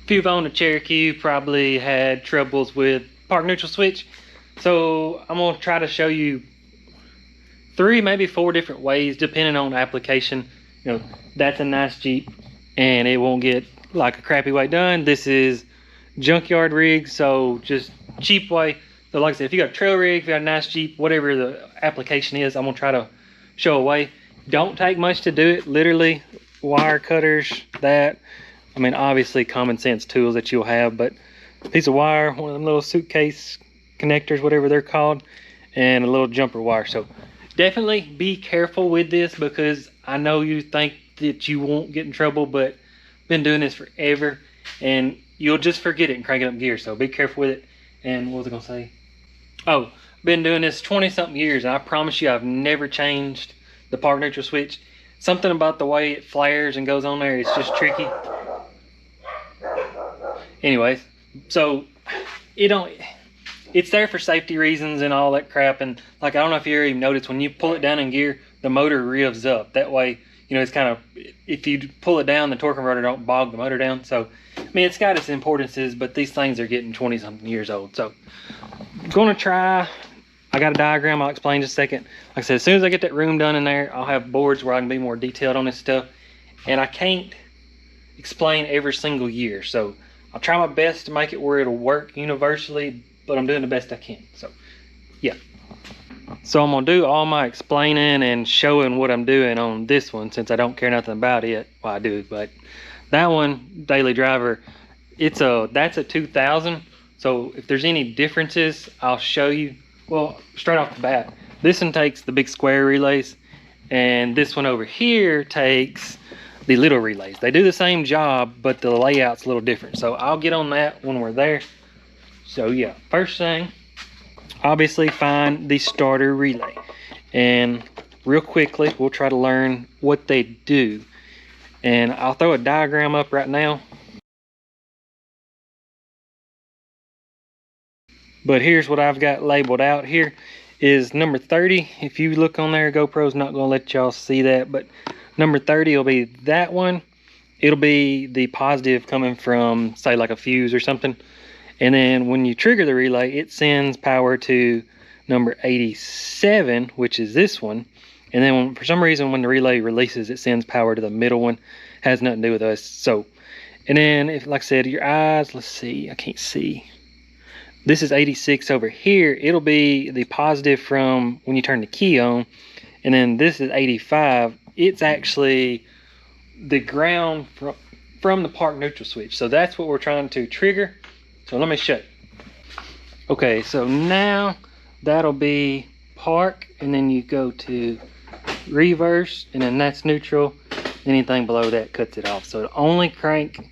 If you've owned a Cherokee, you probably had troubles with park neutral switch. So I'm gonna try to show you 3, maybe 4 different ways, depending on the application. You know, that's a nice Jeep and it won't get like a crappy way done. This is junkyard rig, so just cheap way. So like I said, if you got a trail rig, if you got a nice Jeep, whatever the application is, I'm gonna try to show a way. Don't take much to do it. Literally wire cutters, that, I mean, obviously common sense tools that you'll have, but a piece of wire, one of them little suitcase connectors, whatever they're called, and a little jumper wire. So definitely be careful with this, because I know you think that you won't get in trouble, but I've been doing this forever and you'll just forget it and crank it up gear. So be careful with it. And what was I gonna say? Oh, been doing this 20 something years, and I promise you I've never changed the park neutral switch. Something about the way it flares and goes on there, it's just tricky. Anyways, so it's there for safety reasons and all that crap. And like, I don't know if you ever even noticed, when you pull it down in gear, the motor revs up. That way, you know, it's kind of, if you pull it down, the torque converter don't bog the motor down. So I mean, it's got its importances, but these things are getting 20 something years old. So I'm gonna try. I got a diagram I'll explain in just a second. Like I said, as soon as I get that room done in there, I'll have boards where I can be more detailed on this stuff. And I can't explain every single year, so I'll try my best to make it where it'll work universally, but I'm doing the best I can. So yeah, so I'm gonna do all my explaining and showing what I'm doing on this one, since I don't care nothing about it. Well, I do, but that one, daily driver, that's a 2000. So if there's any differences, I'll show you. Well, straight off the bat, this one takes the big square relays, and this one over here takes the little relays. They do the same job, but the layout's a little different. So I'll get on that when we're there. So yeah, first thing, obviously find the starter relay. And real quickly, we'll try to learn what they do. And I'll throw a diagram up right now. But here's what I've got labeled out. Here is number 30. If you look on there, GoPro's not gonna let y'all see that, but number 30 will be that one. It'll be the positive coming from, say, like a fuse or something. And then when you trigger the relay, it sends power to number 87, which is this one. And then for some reason, when the relay releases, it sends power to the middle one. Has nothing to do with us. So, and then if, like I said, your eyes, let's see, I can't see. This is 86 over here. It'll be the positive from when you turn the key on. And then this is 85. It's actually the ground from the park neutral switch. So that's what we're trying to trigger. So let me show you. Okay, so now that'll be park, and then you go to reverse, and then that's neutral. Anything below that cuts it off. So only crank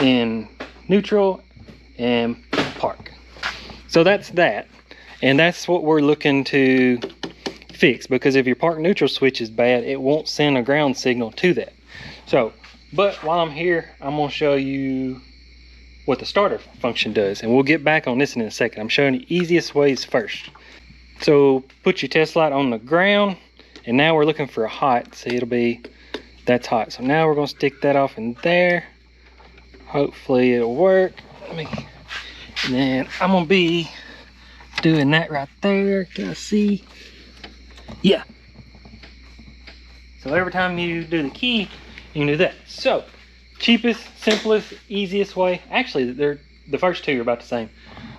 in neutral and park. So that's that. And that's what we're looking to fix, because if your park neutral switch is bad, it won't send a ground signal to that. So, but while I'm here, I'm gonna show you what the starter function does, and we'll get back on this in a second. I'm showing you easiest ways first. So put your test light on the ground, and now we're looking for a hot. See, it'll be, that's hot. So now we're gonna stick that off in there. Hopefully it'll work. And then I'm gonna be doing that right there. Can I see? Yeah. So every time you do the key, you can do that. So cheapest, simplest, easiest way. Actually, the first two are about the same.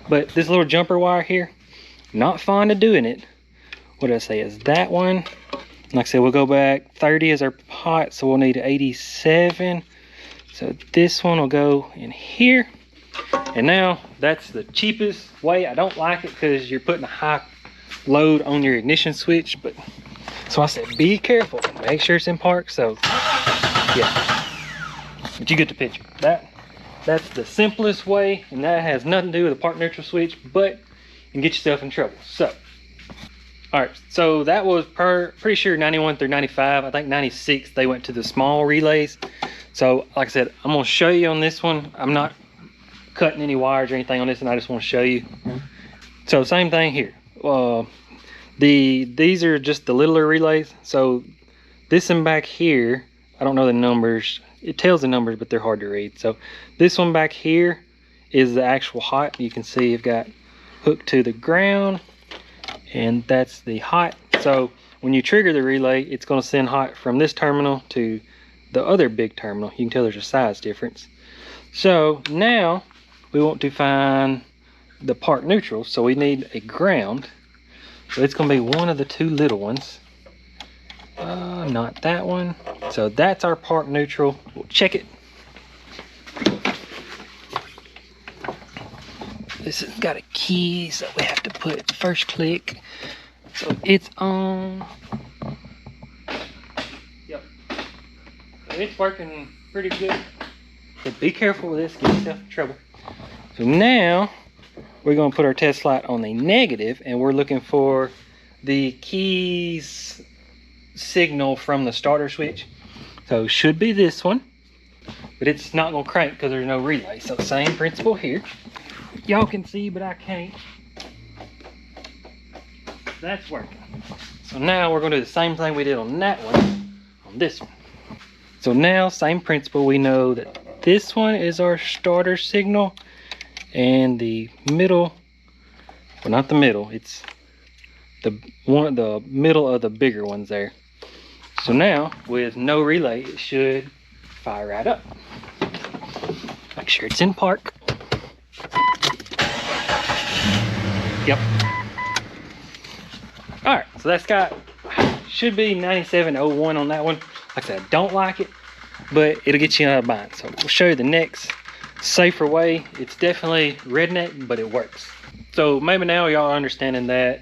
But this little jumper wire here, not fond of doing it. What did I say? Is that one? Like I said, we'll go back. 30 is our pot, so we'll need 87. So this one will go in here. And now that's the cheapest way. I don't like it because you're putting a high load on your ignition switch, but so I said be careful, make sure it's in park. So yeah, but you get the picture. That's the simplest way, and that has nothing to do with the park neutral switch, but you can get yourself in trouble. So all right, so that was pretty sure 91 through 95. I think 96 they went to the small relays. So like I said, I'm gonna show you on this one. I'm not cutting any wires or anything on this, and I just want to show you. So same thing here. These are just the littler relays. So this one back here, I don't know the numbers. it tells the numbers, but they're hard to read. So this one back here is the actual hot. You can see you've got hooked to the ground, and that's the hot. So when you trigger the relay, it's going to send hot from this terminal to the other big terminal. You can tell there's a size difference. So now we want to find the part neutral, so we need a ground. So it's going to be one of the two little ones. Not that one. So that's our part neutral. We'll check it. This has got a key, so we have to put first click. So it's on. Yep. So it's working pretty good. So be careful with this, get yourself in trouble. So now we're going to put our test light on the negative, and we're looking for the keys signal from the starter switch. So should be this one, but it's not going to crank because there's no relay. So same principle here. Y'all can see, but I can't. That's working. So now we're going to do the same thing we did on that one, on this one. So now, same principle, we know that this one is our starter signal, and the middle, well, not the middle, it's the middle of the bigger ones there. So now, with no relay, it should fire right up. Make sure it's in park. Yep. All right, so that's got, should be 9701 on that one. Like I said, I don't like it, but it'll get you out of bind. So we'll show you the next safer way. It's definitely redneck, but it works. So maybe now y'all are understanding that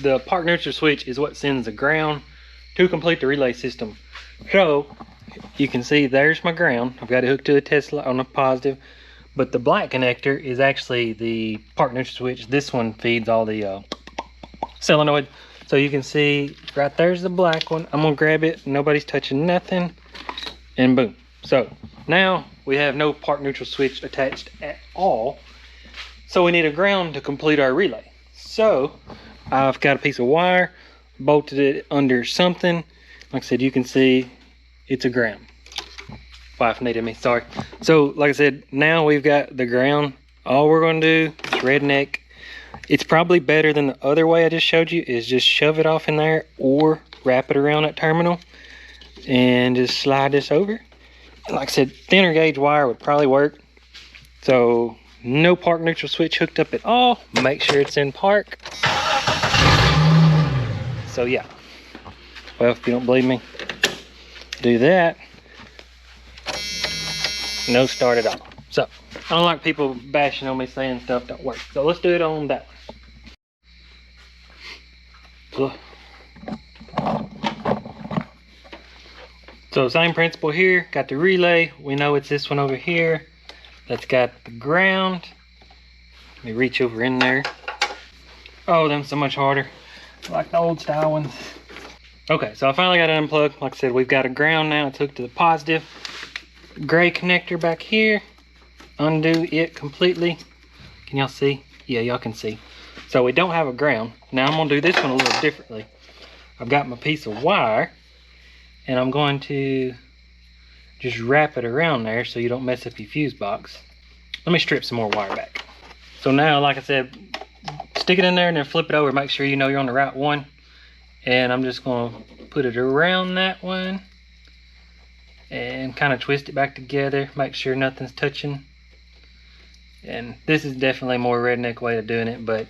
the part neutral switch is what sends the ground to complete the relay system. So you can see there's my ground. I've got it hooked to the Tesla on the positive, but the black connector is actually the part neutral switch. This one feeds all the solenoid. So you can see right there's the black one. I'm gonna grab it, nobody's touching nothing, and boom. So now we have no part neutral switch attached at all. So we need a ground to complete our relay. So I've got a piece of wire, bolted it under something. Like I said, you can see it's a ground. Wife needed me, sorry. So like I said, now we've got the ground. All we're gonna do is redneck. It's probably better than the other way I just showed you, is just shove it off in there or wrap it around that terminal and just slide this over. And like I said, thinner gauge wire would probably work. So no part neutral switch hooked up at all. Make sure it's in park. So yeah, well, if you don't believe me, do that. No start at all. So I don't like people bashing on me saying stuff don't work. So let's do it on that one. So same principle here. Got the relay. We know it's this one over here. That's got the ground. Let me reach over in there. Oh, them so much harder. Like the old style ones. Okay, so I finally got it unplugged. Like I said, we've got a ground now. It's hooked to the positive. Gray connector back here. Undo it completely. Can y'all see? Yeah, y'all can see. So we don't have a ground. Now I'm gonna do this one a little differently. I've got my piece of wire, and I'm going to just wrap it around there so you don't mess up your fuse box. Let me strip some more wire back. So now, like I said, stick it in there and then flip it over. Make sure you know you're on the right one. And I'm just gonna put it around that one and kind of twist it back together. Make sure nothing's touching. And this is definitely a more redneck way of doing it, but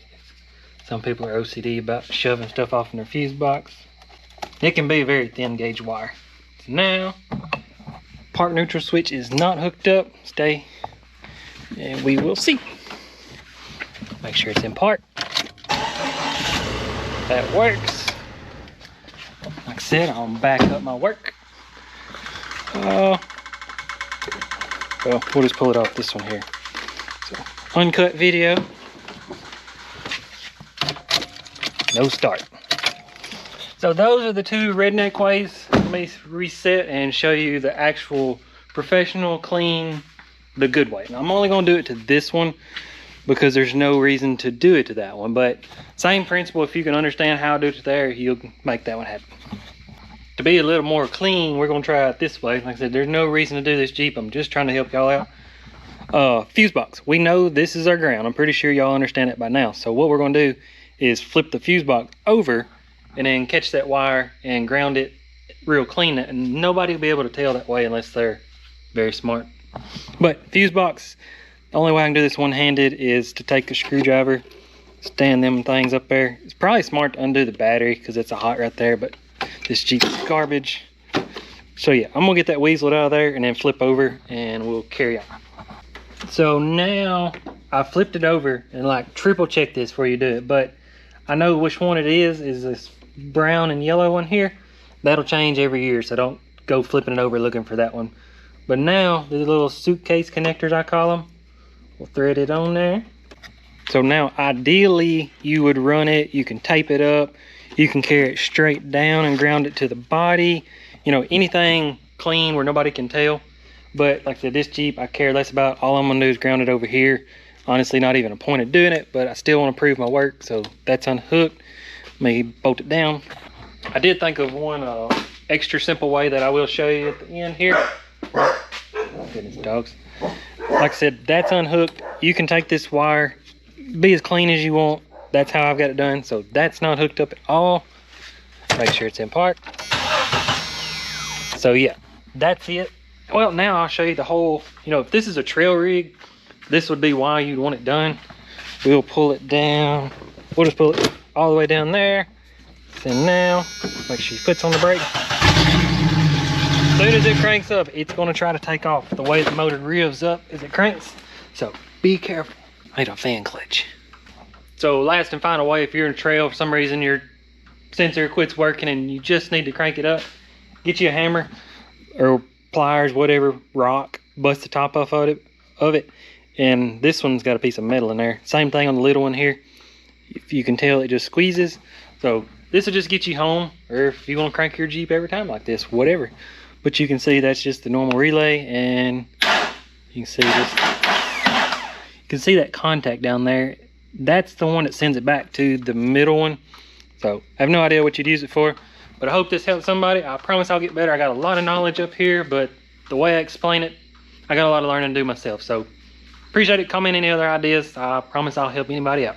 some people are OCD about shoving stuff off in their fuse box. It can be a very thin gauge wire. So now, part neutral switch is not hooked up. Stay, and we will see. Make sure it's in park. That works. Like I said, I'll back up my work. Well, we'll just pull it off this one here. So, uncut video. No start. So those are the two redneck ways. Let me reset and show you the actual professional, clean, the good way. Now I'm only gonna do it to this one because there's no reason to do it to that one. But same principle, if you can understand how to do it there, you'll make that one happen. to be a little more clean, we're gonna try it this way. Like I said, there's no reason to do this Jeep. I'm just trying to help y'all out. Fuse box. We know this is our ground. I'm pretty sure y'all understand it by now. So what we're gonna do is flip the fuse box over and then catch that wire and ground it real clean. And nobody will be able to tell that way unless they're very smart. But fuse box, the only way I can do this one-handed is to take a screwdriver, stand them things up there. It's probably smart to undo the battery because it's a hot right there, but this Jeep is garbage. So yeah, I'm gonna get that weaseled out of there and then flip over and we'll carry on. So now I flipped it over and like triple check this before you do it, but I know which one it is this brown and yellow one here. That'll change every year, so don't go flipping it over looking for that one. But now the little suitcase connectors, I call them, we'll thread it on there. So now ideally you would run it, you can tape it up, you can carry it straight down and ground it to the body, you know, anything clean where nobody can tell. But like I said, this Jeep I care less about. All I'm gonna do is ground it over here. Honestly, not even a point of doing it, but I still want to prove my work, so that's unhooked. Let me bolt it down. I did think of one extra simple way that I will show you at the end here. Oh, goodness, dogs. Like I said, that's unhooked. You can take this wire, be as clean as you want. That's how I've got it done. So that's not hooked up at all. Make sure it's in park. So yeah, that's it. Well, now I'll show you the whole, you know, if this is a trail rig, this would be why you'd want it done. We'll pull it down. We'll just pull it all the way down there. And now, make sure you put on the brake. As soon as it cranks up, it's gonna try to take off. The way the motor revs up as it cranks. So be careful. I need a fan clutch. So last and final way, if you're in a trail, for some reason your sensor quits working and you just need to crank it up, get you a hammer or pliers, whatever, rock, bust the top off of it. And this one's got a piece of metal in there. Same thing on the little one here. If you can tell, it just squeezes. So this will just get you home, or if you want to crank your Jeep every time like this, whatever. But you can see that's just the normal relay, and you can see this. You can see that contact down there. That's the one that sends it back to the middle one. So I have no idea what you'd use it for, but I hope this helps somebody. I promise I'll get better. I got a lot of knowledge up here, but the way I explain it, I got a lot of learning to do myself. So appreciate it. Comment any other ideas. I promise I'll help anybody out.